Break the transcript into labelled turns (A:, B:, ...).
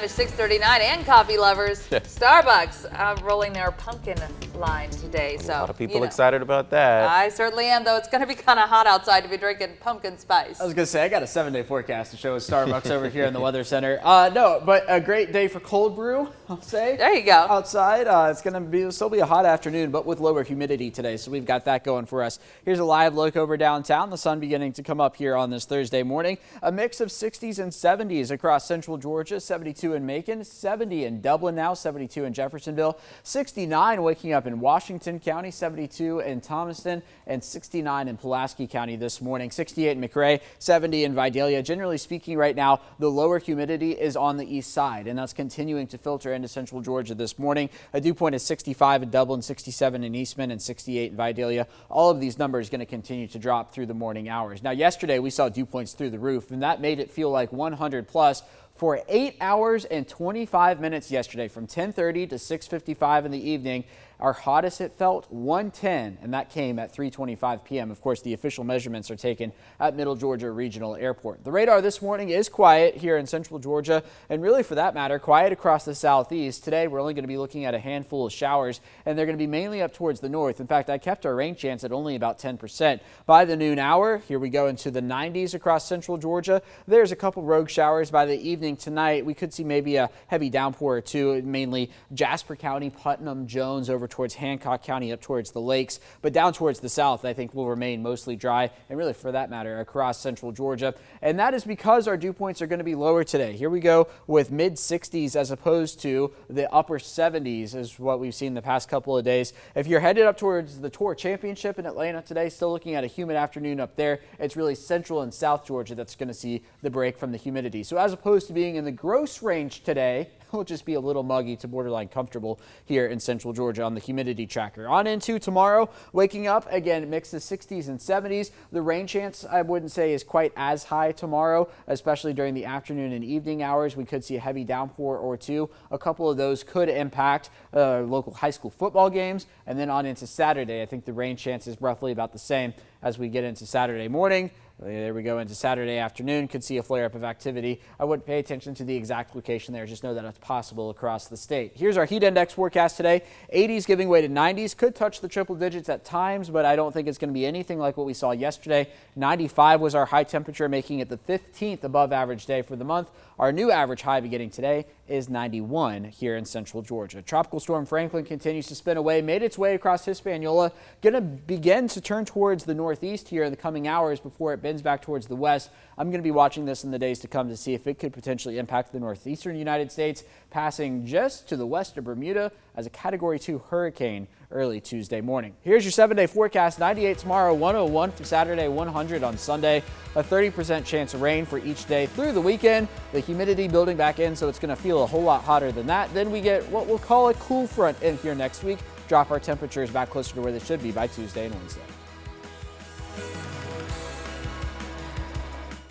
A: It's 6:39 and coffee lovers. Starbucks rolling their pumpkin line today.
B: A lot of people excited about that.
A: I certainly am, though. It's going to be kind of hot outside to be drinking pumpkin spice.
C: I was going to say, I got a 7-day forecast to show with Starbucks over here in the Weather Center. No, but a great day for cold brew, I'll say.
A: There you go.
C: Outside, it's going to still be a hot afternoon, but with lower humidity today, so we've got that going for us. Here's a live look over downtown. The sun beginning to come up here on this Thursday morning. A mix of 60s and 70s across central Georgia, 72 in Macon, 70 in Dublin now, 72 in Jeffersonville, 69 waking up in Washington County, 72 in Thomaston, and 69 in Pulaski County this morning, 68 in McRae, 70 in Vidalia. Generally speaking right now, the lower humidity is on the east side, and that's continuing to filter into central Georgia this morning. A dew point is 65 in Dublin, 67 in Eastman, and 68 in Vidalia. All of these numbers going to continue to drop through the morning hours. Now, yesterday we saw dew points through the roof, and that made it feel like 100 plus for 8 hours and 25 minutes yesterday from 10:30 to 6:55 in the evening. Our hottest it felt 110, and that came at 3:25 p.m. Of course, the official measurements are taken at Middle Georgia Regional Airport. The radar this morning is quiet here in central Georgia, and really for that matter, quiet across the southeast. Today, we're only going to be looking at a handful of showers, and they're going to be mainly up towards the north. In fact, I kept our rain chance at only about 10%. By the noon hour, here we go into the 90s across central Georgia. There's a couple rogue showers by the evening tonight. We could see maybe a heavy downpour or two, mainly Jasper County, Putnam, Jones, over towards Hancock County, up towards the lakes, but down towards the south I think will remain mostly dry, and really for that matter across central Georgia. And that is because our dew points are going to be lower today. Here we go with mid 60s as opposed to the upper 70s is what we've seen the past couple of days. If you're headed up towards the Tour Championship in Atlanta today, still looking at a humid afternoon up there. It's really central and south Georgia that's going to see the break from the humidity. So as opposed to being in the gross range today, it'll just be a little muggy to borderline comfortable here in central Georgia on the humidity tracker. On into tomorrow, waking up again, mix of 60s and 70s. The rain chance I wouldn't say is quite as high tomorrow, especially during the afternoon and evening hours. We could see a heavy downpour or two. A couple of those could impact local high school football games. And then on into Saturday, I think the rain chance is roughly about the same as we get into Saturday morning. There we go into Saturday afternoon. Could see a flare-up of activity. I wouldn't pay attention to the exact location there. Just know that it's possible across the state. Here's our heat index forecast today. 80s giving way to 90s. Could touch the triple digits at times, but I don't think it's going to be anything like what we saw yesterday. 95 was our high temperature, making it the 15th above average day for the month. Our new average high beginning today is 91 here in central Georgia. Tropical storm Franklin continues to spin away, made its way across Hispaniola. Going to begin to turn towards the northeast here in the coming hours before it bends back towards the west. I'm going to be watching this in the days to come to see if it could potentially impact the northeastern United States, passing just to the west of Bermuda as a Category 2 hurricane early Tuesday morning. Here's your 7-day forecast. 98 tomorrow, 101 for Saturday, 100 on Sunday. A 30% chance of rain for each day through the weekend. The humidity building back in, so it's going to feel a whole lot hotter than that. Then we get what we'll call a cool front in here next week. Drop our temperatures back closer to where they should be by Tuesday and Wednesday.